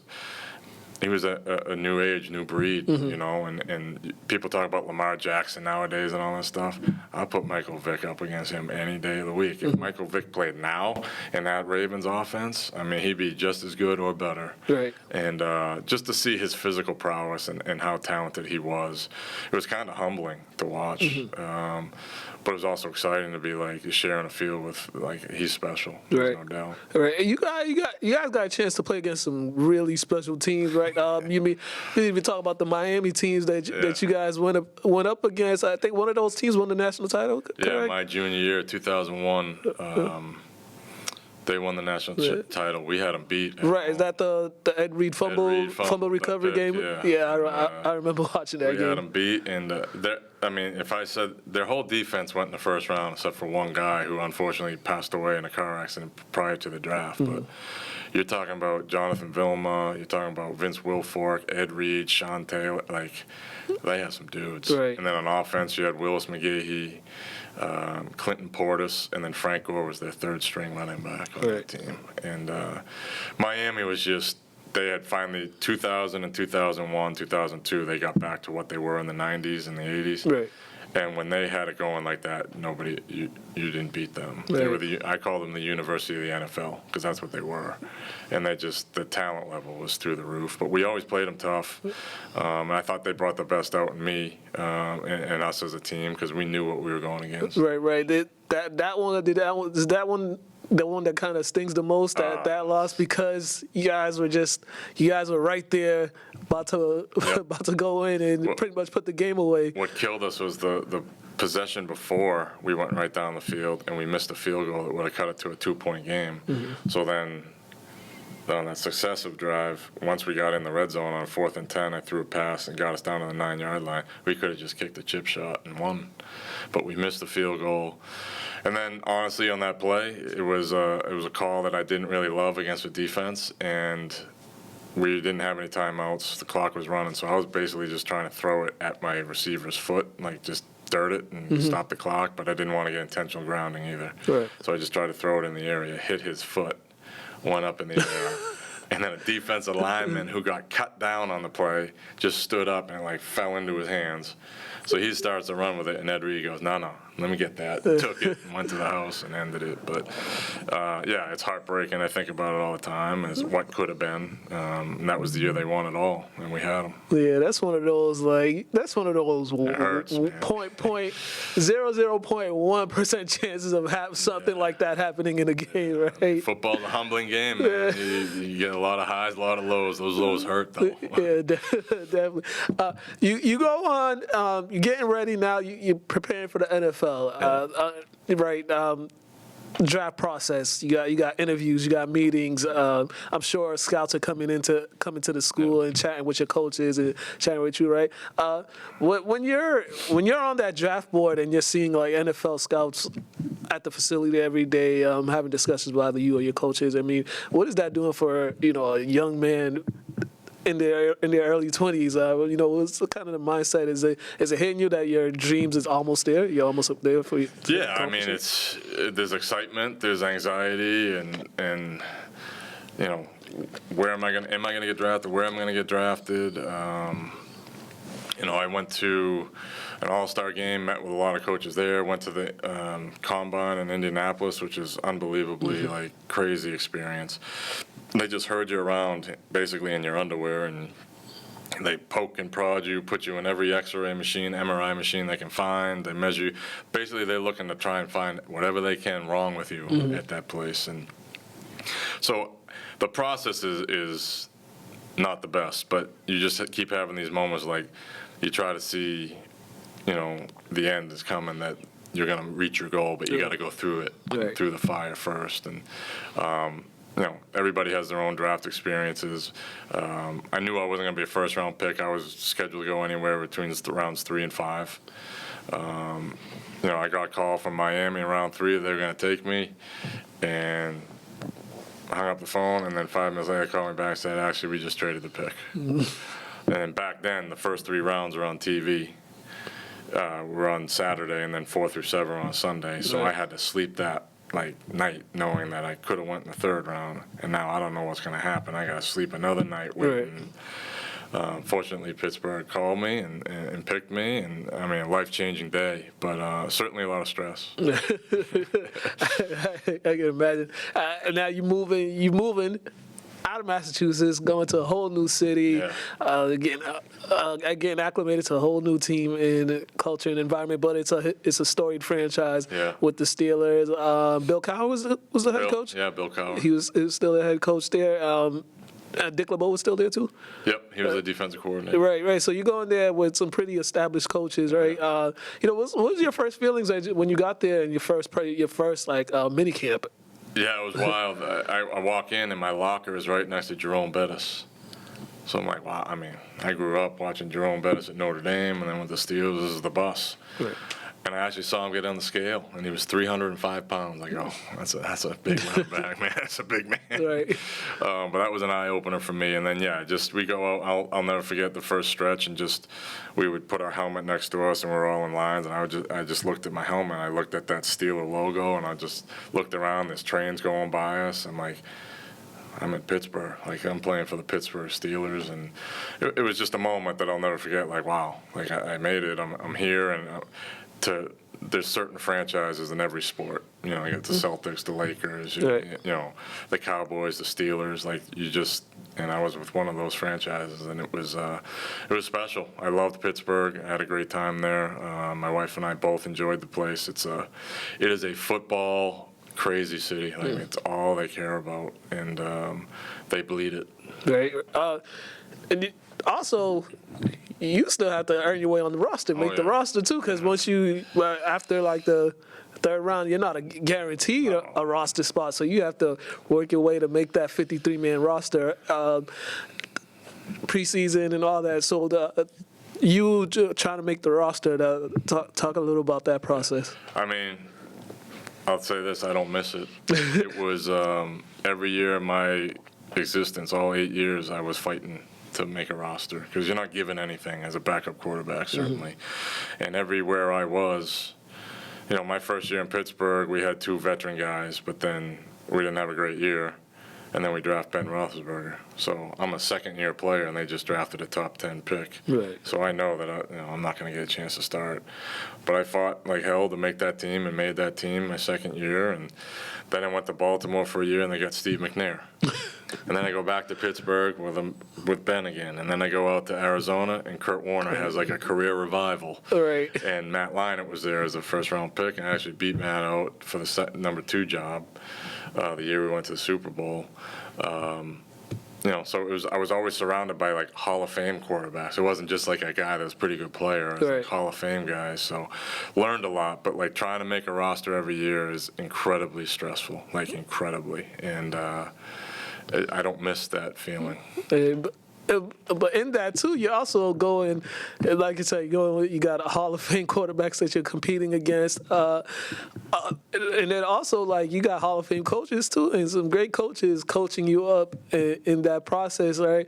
a new age, new breed, and people talk about Lamar Jackson nowadays and all that stuff. I'll put Michael Vick up against him any day of the week. If Michael Vick played now in that Ravens offense, I mean, he'd be just as good or better. Right. And just to see his physical prowess and how talented he was, it was kind of humbling to watch. But it was also exciting to be like sharing a field with he's special. There's no doubt. Right. And you guys got a chance to play against some really special teams, right? You didn't even talk about the Miami teams that you guys went up against. I think one of those teams won the national title. Correct? Yeah, my junior year, 2001. They won the national title. We had them beat. Right. Is that the Ed Reed fumble recovery game? Yeah, I remember watching that game. We had them beat, and if I said their whole defense went in the first round except for one guy who unfortunately passed away in a car accident prior to the draft. But you're talking about Jonathan Vilma, you're talking about Vince Wilfork, Ed Reed, Sean Taylor. They had some dudes. Right. And then on offense, you had Willis McGahee, Clinton Portis, and then Frank Gore was their third string running back on that team. And Miami was just, they had finally 2000 and 2001, 2002, they got back to what they were in the 90s and the 80s. Right. And when they had it going like that, you didn't beat them. Right. They were I call them the University of the NFL because that's what they were. And the talent level was through the roof. But we always played them tough. And I thought they brought the best out in me and us as a team because we knew what we were going against. Right. That one the one that kind of stings the most, that loss, because you guys were right there about to go in and pretty much put the game away. What killed us was the possession before we went right down the field and we missed a field goal that would have cut it to a 2-point game. So then on that successive drive, once we got in the red zone on 4th and 10, I threw a pass and got us down to the 9-yard line. We could have just kicked the chip shot and won, but we missed the field goal. And then, honestly, on that play, it was a call that I didn't really love against the defense, and we didn't have any timeouts. The clock was running, so I was basically just trying to throw it at my receiver's foot, like just dirt it and stop the clock, but I didn't want to get intentional grounding either. Right. So I just tried to throw it in the area, hit his foot, went up in the air. And then a defensive lineman who got cut down on the play just stood up and like fell into his hands. So he starts to run with it, and Ed Reed goes, no, let me get that. Took it and went to the house and ended it. But, yeah, it's heartbreaking. I think about it all the time as what could have been. And that was the year they won it all, and we had them. Yeah, that's one of those, It hurts, man. 0.1% chances of something like that happening in a game, right? Football's a humbling game, man. You get a lot of highs, a lot of lows. Those lows hurt, though. Yeah, definitely. You go on, you're getting ready now, you're preparing for the NFL. Right, draft process. You got interviews, you got meetings. I'm sure scouts are coming to the school and chatting with your coaches and chatting with you, right? When you're on that draft board and you're seeing like NFL scouts at the facility every day, having discussions with either you or your coaches, I mean, what is that doing for a young man in their early 20s? What's kind of the mindset? Is it hitting you that your dreams is almost there? You're almost up there for you? Yeah, I mean, there's excitement, there's anxiety, and where am I gonna get drafted? Where am I gonna get drafted? I went to an all-star game, met with a lot of coaches there, went to the combine in Indianapolis, which is unbelievably crazy experience. They just herd you around basically in your underwear, and they poke and prod you, put you in every X-ray machine, MRI machine they can find. They measure you. Basically, they're looking to try and find whatever they can wrong with you at that place. And so the process is not the best, but you just keep having these moments like you try to see, the end is coming, that you're going to reach your goal, but you got to go through it, through the fire first. And everybody has their own draft experiences. I knew I wasn't going to be a first-round pick. I was scheduled to go anywhere between rounds 3 and 5. I got a call from Miami in round 3 that they were going to take me, and I hung up the phone, and then 5 minutes later, they called me back and said, actually, we just traded the pick. And back then, the first 3 rounds were on TV. Were on Saturday, and then 4 through 7 were on Sunday. So I had to sleep that night knowing that I could have went in the 3rd round, and now I don't know what's going to happen. I got to sleep another night waiting. Fortunately, Pittsburgh called me and picked me, and I mean, a life-changing day, but certainly a lot of stress. I can imagine. Now you're moving out of Massachusetts, going to a whole new city, getting acclimated to a whole new team and culture and environment. But it's a storied franchise with the Steelers. Bill Cowher was the head coach. Yeah, Bill Cowher. He was still the head coach there. Dick LeBeau was still there too. Yep, he was the defensive coordinator. Right. So you're going there with some pretty established coaches, right? What was your first feelings when you got there and your first mini camp? Yeah, it was wild. I walk in, and my locker is right next to Jerome Bettis. So I'm like, wow. I mean, I grew up watching Jerome Bettis at Notre Dame, and then with the Steelers, this is the bus. Right. And I actually saw him get on the scale, and he was 305 pounds. Like, oh, that's a big running back, man. That's a big man. Right. But that was an eye-opener for me. And then, we go out. I'll never forget the first stretch, and we would put our helmet next to us, and we're all in lines. And I just looked at my helmet. I looked at that Steeler logo, and I just looked around. There's trains going by us. I'm like, I'm in Pittsburgh. Like, I'm playing for the Pittsburgh Steelers. And it was just a moment that I'll never forget. Like, wow. Like, I made it. I'm here, and there's certain franchises in every sport. You got the Celtics, the Lakers, the Cowboys, the Steelers. And I was with one of those franchises, and it was special. I loved Pittsburgh. I had a great time there. My wife and I both enjoyed the place. It is a football crazy city. It's all they care about, and they bleed it. Right. Also, you still have to earn your way on the roster, make the roster too, because once after the third round, you're not guaranteed a roster spot, so you have to work your way to make that 53-man roster preseason and all that. So you trying to make the roster. Talk a little about that process. I mean, I'll say this: I don't miss it. It was every year of my existence, all 8 years, I was fighting to make a roster because you're not given anything as a backup quarterback, certainly. And everywhere I was, my first year in Pittsburgh, we had 2 veteran guys, but then we didn't have a great year. And then we draft Ben Roethlisberger. So I'm a second-year player, and they just drafted a top 10 pick. Right. So I know that I'm not going to get a chance to start. But I fought like hell to make that team and made that team my second year. And then I went to Baltimore for a year, and they got Steve McNair. And then I go back to Pittsburgh with Ben again. And then I go out to Arizona, and Kurt Warner has like a career revival. Right. And Matt Leinart was there as a first-round pick, and I actually beat Matt out for the number 2 job. The year we went to the Super Bowl, so I was always surrounded by like Hall of Fame quarterbacks. It wasn't just like a guy that was a pretty good player. It was like Hall of Fame guys. So learned a lot, but like trying to make a roster every year is incredibly stressful, like incredibly. And I don't miss that feeling. But in that too, you're also going, like you say, you got a Hall of Fame quarterbacks that you're competing against, and then also like you got Hall of Fame coaches too, and some great coaches coaching you up in that process, right?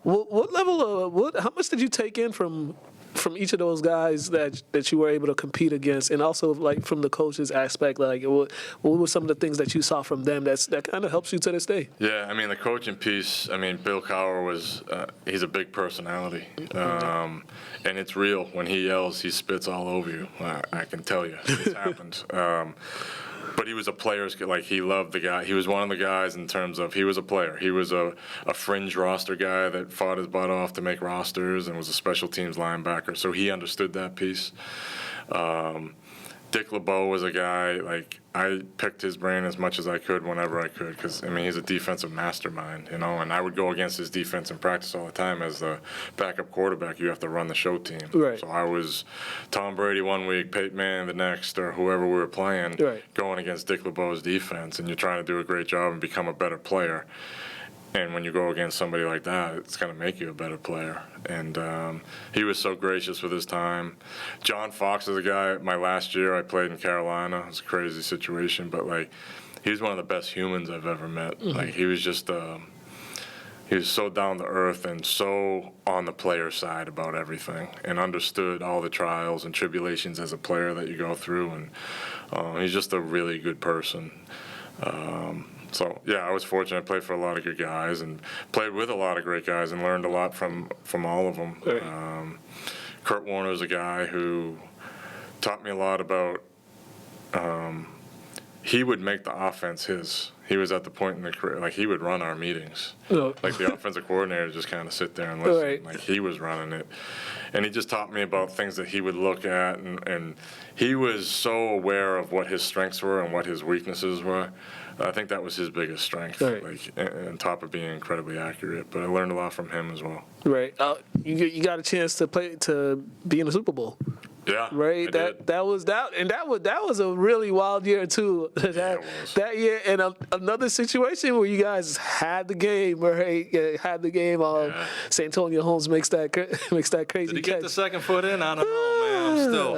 What level of how much did you take in from each of those guys that you were able to compete against, and also like from the coaches aspect, like what were some of the things that you saw from them that kind of helps you to this day? Yeah, I mean the coaching piece. I mean Bill Cowher was he's a big personality, and it's real. When he yells, he spits all over you. I can tell you, it's happened. But he was a player's, like he loved the guy. He was one of the guys in terms of he was a player. He was a fringe roster guy that fought his butt off to make rosters and was a special teams linebacker. So he understood that piece. Dick LeBeau was a guy, like I picked his brain as much as I could whenever I could because, I mean, he's a defensive mastermind, and I would go against his defense in practice all the time. As the backup quarterback, you have to run the show team. Right. So I was Tom Brady one week, Peyton Manning the next, or whoever we were playing, going against Dick LeBeau's defense, and you're trying to do a great job and become a better player. And when you go against somebody like that, it's going to make you a better player. And he was so gracious with his time. John Fox is a guy, my last year I played in Carolina. It was a crazy situation, but like he was one of the best humans I've ever met. Like he was just, he was so down to earth and so on the player side about everything and understood all the trials and tribulations as a player that you go through. And he's just a really good person. So, yeah, I was fortunate. I played for a lot of good guys and played with a lot of great guys and learned a lot from all of them. Right. Kurt Warner is a guy who taught me a lot about he would make the offense his. He was at the point in the career, like he would run our meetings. Like the offensive coordinator just kind of sit there and listen. Right. Like he was running it. And he just taught me about things that he would look at. And he was so aware of what his strengths were and what his weaknesses were. I think that was his biggest strength, like on top of being incredibly accurate. But I learned a lot from him as well. Right. You got a chance to be in the Super Bowl. Yeah. Right. That was a really wild year too. That year, and another situation where you guys had the game, right? Had the game. St. Antonio Holmes makes that crazy. Did he catch. Get the second foot in? I don't know, man. I'm still.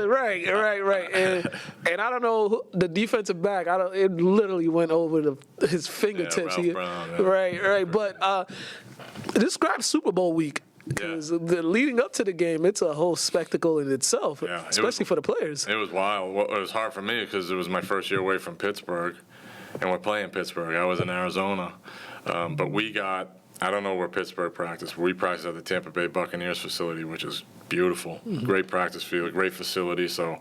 Right. And I don't know the defensive back. It literally went over his fingertips. Ralph Brown, yeah. Right. But describe Super Bowl week. Because leading up to the game, it's a whole spectacle in itself, especially for the players. It was wild. Well, it was hard for me because it was my first year away from Pittsburgh, and we're playing Pittsburgh. I was in Arizona. But we got, I don't know where Pittsburgh practiced. We practiced at the Tampa Bay Buccaneers facility, which is beautiful. Great practice field, great facility. So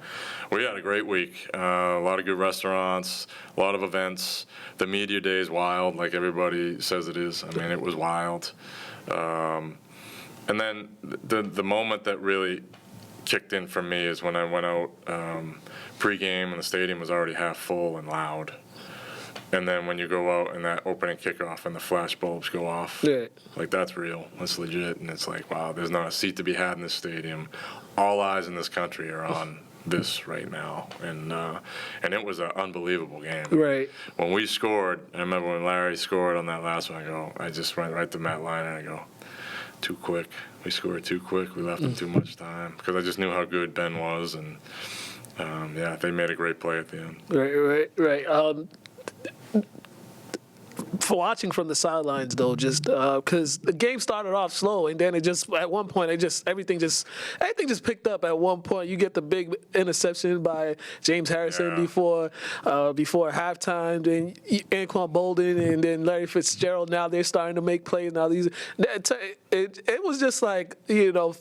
we had a great week. A lot of good restaurants, a lot of events. The media day is wild, like everybody says it is. I mean, it was wild. And then the moment that really kicked in for me is when I went out pregame and the stadium was already half full and loud. And then when you go out and that opening kickoff and the flash bulbs go off, like that's real, that's legit. And it's like, wow, there's not a seat to be had in this stadium. All eyes in this country are on this right now, and it was an unbelievable game. Right. When we scored, I remember when Larry scored on that last one. I just went right to Matt Lyon and I go, too quick. We scored too quick. We left them too much time because I just knew how good Ben was, and they made a great play at the end. Right. For watching from the sidelines, though, just because the game started off slow, and then it just at one point everything just picked up. At one point, you get the big interception by James Harrison before halftime. Then Anquan Bolden and then Larry Fitzgerald. Now they're starting to make plays. Now it was just like,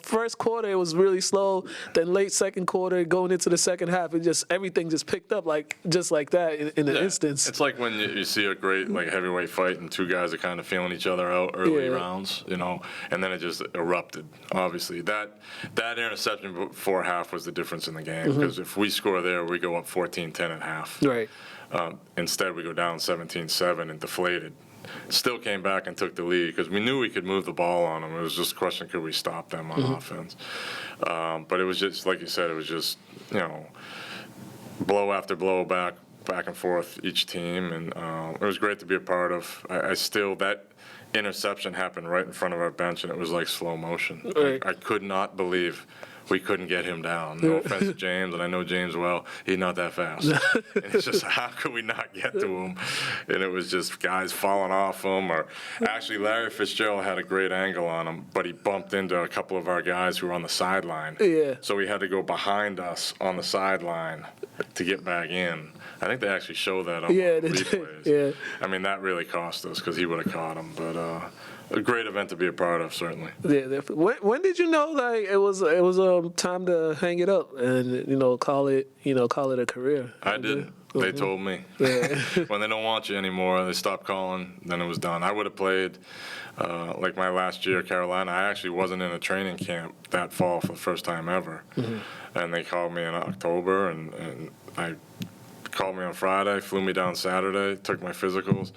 first quarter it was really slow. Then late second quarter, going into the second half, everything just picked up just like that in an instance. It's like when you see a great heavyweight fight and two guys are kind of feeling each other out early rounds, and then it just erupted. Obviously, that interception before half was the difference in the game, because if we score there, we go up 14-10 at half. Right. Instead, we go down 17-7 and deflated. Still came back and took the lead because we knew we could move the ball on them. It was just a question, could we stop them on offense? But it was just, like you said, it was just, blow after blow back and forth each team, and it was great to be a part of. That interception happened right in front of our bench, and it was like slow motion. Right. I could not believe we couldn't get him down. No offense to James, and I know James well. He's not that fast. And it's just, how could we not get to him? And it was just guys falling off him. Or actually, Larry Fitzgerald had a great angle on him, but he bumped into a couple of our guys who were on the sideline. Yeah. So he had to go behind us on the sideline to get back in. I think they actually show that on replays. Yeah. I mean, that really cost us because he would have caught him. But a great event to be a part of, certainly. Yeah. When did you know it was time to hang it up and call it a career? I did. They told me. Yeah. When they don't want you anymore, they stop calling. Then it was done. I would have played like my last year at Carolina. I actually wasn't in a training camp that fall for the first time ever, and they called me in October, and I called me on Friday, flew me down Saturday, took my physicals,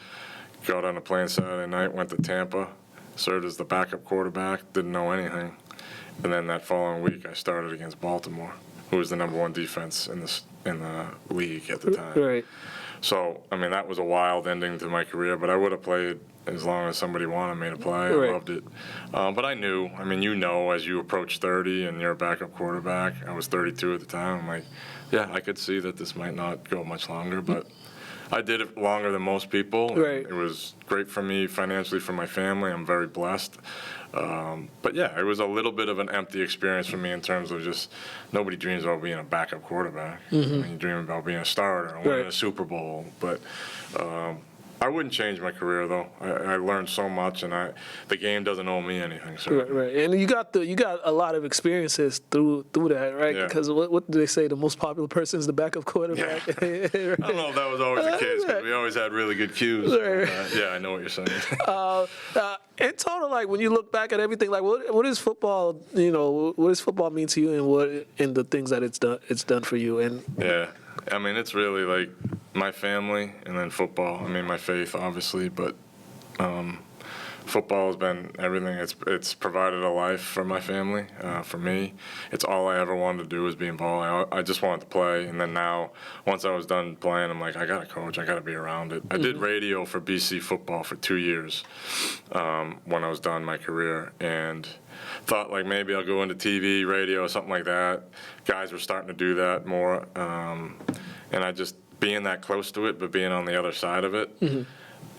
got on a plane Saturday night, went to Tampa, served as the backup quarterback, didn't know anything. And then that following week, I started against Baltimore, who was the #1 defense in the league at the time. Right. So, I mean, that was a wild ending to my career, but I would have played as long as somebody wanted me to play. Right. I loved it. But I knew, as you approach 30 and you're a backup quarterback, I was 32 at the time, I'm like, yeah, I could see that this might not go much longer, but I did it longer than most people. Right. It was great for me financially, for my family. I'm very blessed. But yeah, it was a little bit of an empty experience for me in terms of just nobody dreams about being a backup quarterback. You dream about being a starter and winning a Super Bowl. But I wouldn't change my career, though. I learned so much, and the game doesn't owe me anything. Right. And you got a lot of experiences through that, right? Yeah. Because what do they say? The most popular person is the backup quarterback. Yeah. Right. I don't know if that was always the case, because we always had really good cues. Yeah, I know what you're saying. In total, when you look back at everything, what is football? What does football mean to you, and the things that it's done for you? And yeah, it's really my family, and then football. My faith, obviously, but football has been everything. It's provided a life for my family. For me, it's all I ever wanted to do was be involved. I just wanted to play, and then now, once I was done playing, I'm like, I got to coach. I got to be around it. I did radio for BC football for 2 years when I was done my career, and thought maybe I'll go into TV, radio, something like that. Guys were starting to do that more, and I just being that close to it, but being on the other side of it.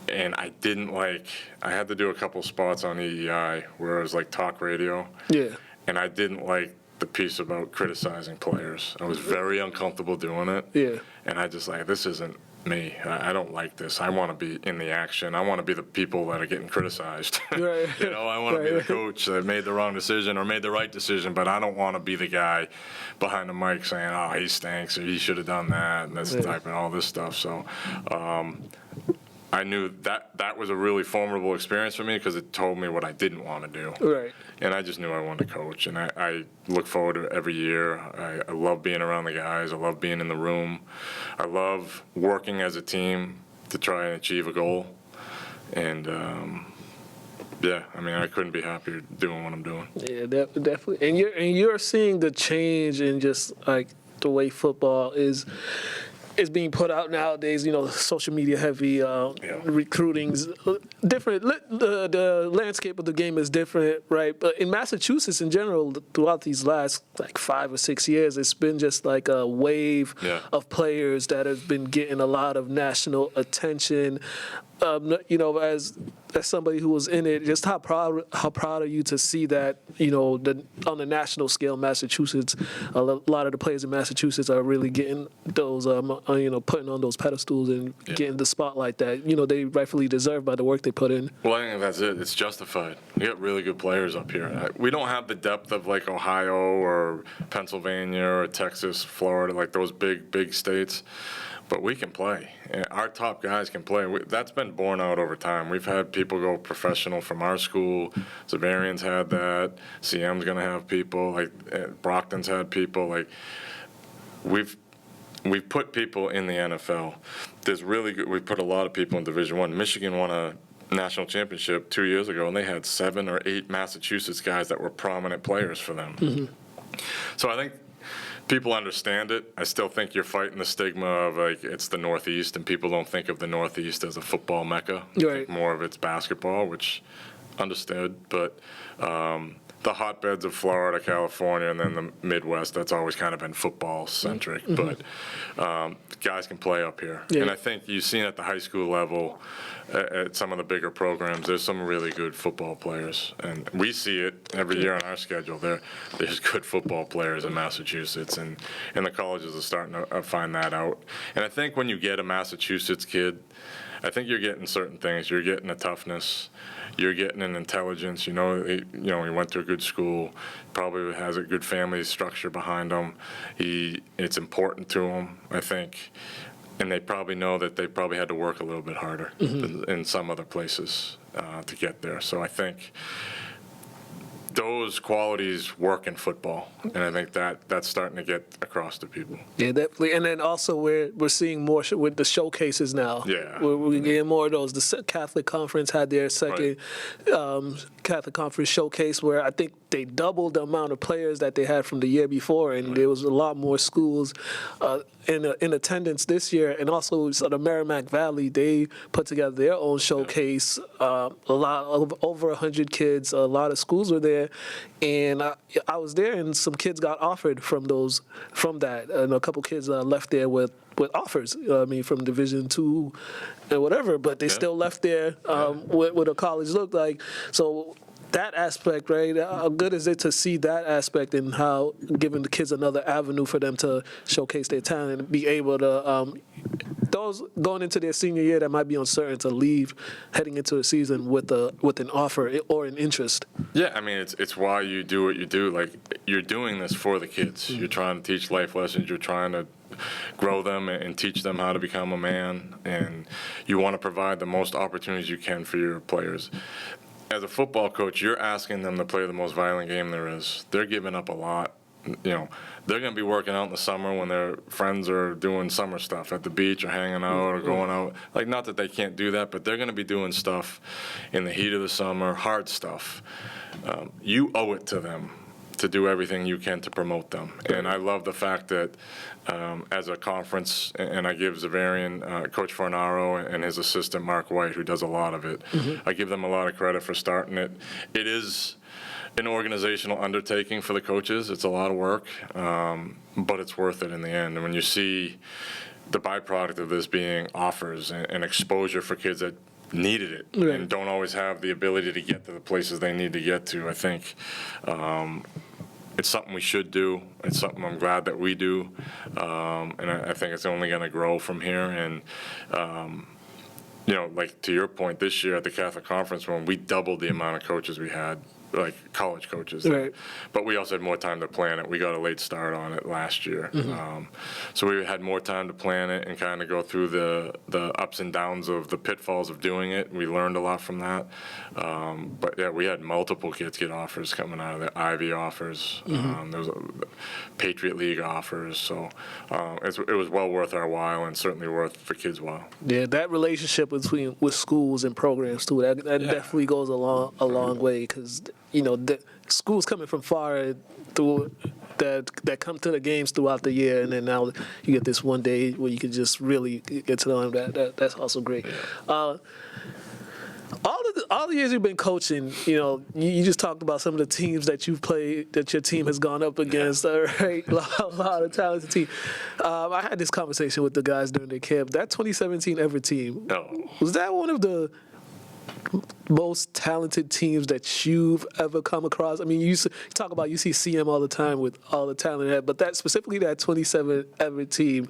And I didn't I had to do a couple spots on EEI where it was talk radio. Yeah. And I didn't like the piece about criticizing players. I was very uncomfortable doing it. Yeah. And I just this isn't me. I don't like this. I want to be in the action. I want to be the people that are getting criticized. Right. I want to be the coach that made the wrong decision or made the right decision, but I don't want to be the guy behind the mic saying, oh, he stinks or he should have done that and this type and all this stuff. So I knew that was a really formidable experience for me because it told me what I didn't want to do. Right. And I just knew I wanted to coach. And I look forward to it every year. I love being around the guys. I love being in the room. I love working as a team to try and achieve a goal. And, I couldn't be happier doing what I'm doing. Yeah, definitely. And you're seeing the change in just the way football is being put out nowadays, social media heavy, recruiting's different. The landscape of the game is different, right? But in Massachusetts in general, throughout these last 5 or 6 years, it's been just like a wave of players that have been getting a lot of national attention. As somebody who was in it, just how proud are you to see that, on the national scale, Massachusetts, a lot of the players in Massachusetts are really getting those, putting on those pedestals and getting the spotlight that, they rightfully deserve by the work they put in. Well, I think that's it. It's justified. We got really good players up here. We don't have the depth of like Ohio or Pennsylvania or Texas, Florida, like those big states. But we can play. Our top guys can play. That's been borne out over time. We've had people go professional from our school. Zavarian's had that. CM's going to have people. Like Brockton's had people. Like we've put people in the NFL. There's really good. We put a lot of people in Division I. Michigan won a national championship 2 years ago, and they had 7 or 8 Massachusetts guys that were prominent players for them. Mm-hmm. So I think people understand it. I still think you're fighting the stigma of it's the Northeast, and people don't think of the Northeast as a football mecca. Right. More of it's basketball, which understood. But the hotbeds of Florida, California, and then the Midwest, that's always kind of been football centric. Mm-hmm. But guys can play up here. Yeah. And I think you've seen at the high school level, at some of the bigger programs, there's some really good football players. And we see it every year on our schedule. There's good football players in Massachusetts, and the colleges are starting to find that out. And I think when you get a Massachusetts kid, I think you're getting certain things. You're getting a toughness. You're getting an intelligence. He went to a good school. Probably has a good family structure behind him. It's important to him, I think. And they probably know that they probably had to work a little bit harder than in some other places to get there. So I think those qualities work in football, and I think that's starting to get across to people. Yeah, definitely. And then also we're seeing more with the showcases now. Yeah, we're getting more of those. The Catholic Conference had their second Catholic Conference showcase, where I think they doubled the amount of players that they had from the year before, and there was a lot more schools in attendance this year. And also, so the Merrimack Valley, they put together their own showcase. A lot of over 100 kids. A lot of schools were there, and I was there, and some kids got offered from that, and a couple kids left there with offers. From Division II and whatever, but they still left there what a college looked like. So that aspect, right? How good is it to see that aspect, and how giving the kids another avenue for them to showcase their talent and be able to, those going into their senior year that might be uncertain, to leave heading into a season with an offer or an interest. Yeah, it's why you do what you do. Like, you're doing this for the kids. Mm-hmm. You're trying to teach life lessons. You're trying to grow them and teach them how to become a man, and you want to provide the most opportunities you can for your players. As a football coach, you're asking them to play the most violent game there is. They're giving up a lot. They're going to be working out in the summer when their friends are doing summer stuff at the beach or hanging out or going out. Like, not that they can't do that, but they're going to be doing stuff in the heat of the summer, hard stuff. You owe it to them to do everything you can to promote them. And I love the fact that as a conference, and I give Zavarian, Coach Fornaro, and his assistant, Mark White, who does a lot of it, I give them a lot of credit for starting it. It is an organizational undertaking for the coaches. It's a lot of work, but it's worth it in the end. And when you see the byproduct of this being offers and exposure for kids that needed it and don't always have the ability to get to the places they need to get to, I think it's something we should do. It's something I'm glad that we do, and I think it's only going to grow from here. And like to your point, this year at the Catholic Conference, when we doubled the amount of coaches we had, like college coaches, but we also had more time to plan it. We got a late start on it last year, so we had more time to plan it and kind of go through the ups and downs of the pitfalls of doing it. We learned a lot from that, but yeah, we had multiple kids get offers coming out of the Ivy offers. There was Patriot League offers, so it was well worth our while, and certainly worth for kids' while. Yeah, that relationship with schools and programs too, that definitely goes a long way, because the schools coming from far through that come to the games throughout the year, and then now you get this one day where you can just really get to know them. That's also great. All the years you've been coaching, you just talked about some of the teams that you've played, that your team has gone up against, right? A lot of talented teams. I had this conversation with the guys during their camp. That 2017 Everett team, was that one of the most talented teams that you've ever come across? I mean, you talk about UCCM all the time with all the talent there, but that specifically that 27 Everett team,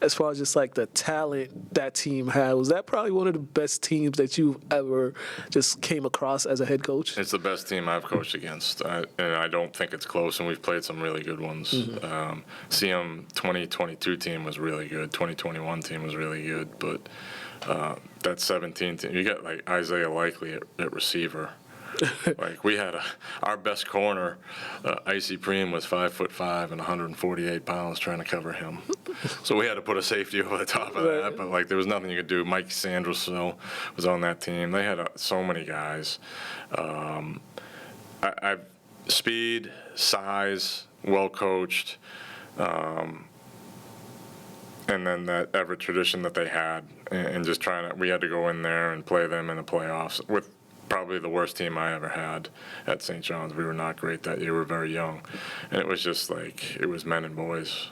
as far as just like the talent that team had, was that probably one of the best teams that you've ever just came across as a head coach? It's the best team I've coached against, and I don't think it's close, and we've played some really good ones. CM 2022 team was really good. 2021 team was really good, but that 17 team, you got like Isaiah Likely at receiver. Like we had our best corner, Icy Preem, was 5'5" and 148 pounds trying to cover him. So we had to put a safety over the top of that. But like there was nothing you could do. Mike Sanderson was on that team. They had so many guys. Speed, size, well coached. And then that Everett tradition that they had, and just we had to go in there and play them in the playoffs with probably the worst team I ever had at St. John's. We were not great that year. We were very young. And it was just like, it was men and boys.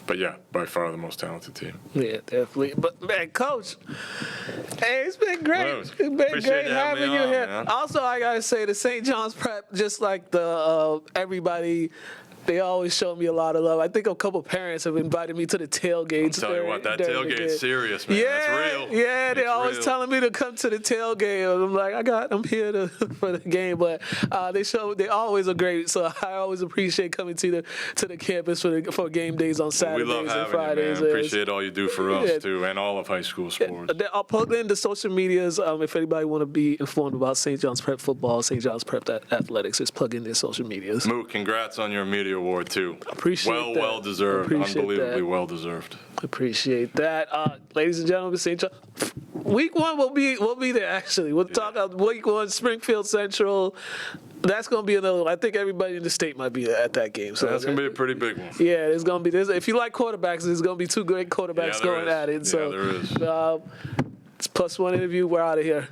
But yeah, by far the most talented team. Yeah, definitely. But man, Coach, hey, it's been great. It's been great having you here. Man. Also, I gotta say, the St. John's Prep, just like the everybody. They always show me a lot of love. I think a couple parents have invited me to the tailgates. I'll tell you what, that tailgate's serious, man. That's real. Yeah, they're always telling me to come to the tailgate. I'm like, I'm here for the game. But they always are great. So I always appreciate coming to the campus for game days on Saturdays and Fridays. You, man. Appreciate all you do for us too, and all of high school sports. I'll plug in the social medias. If anybody want to be informed about St. John's Prep football, St. John's Prep athletics, just plug in their social medias. Moot, congrats on your media award too. Appreciate that. Well deserved. Unbelievably well deserved. Appreciate that. Ladies and gentlemen, St. John, week 1 we'll be there actually. We'll talk about week 1, Springfield Central. That's going to be another one. I think everybody in the state might be there at that game. So that's going to be a pretty big one. Yeah, there's going to be this. If you like quarterbacks, there's going to be 2 great quarterbacks going at it. So there is. it's +1 interview. We're out of here.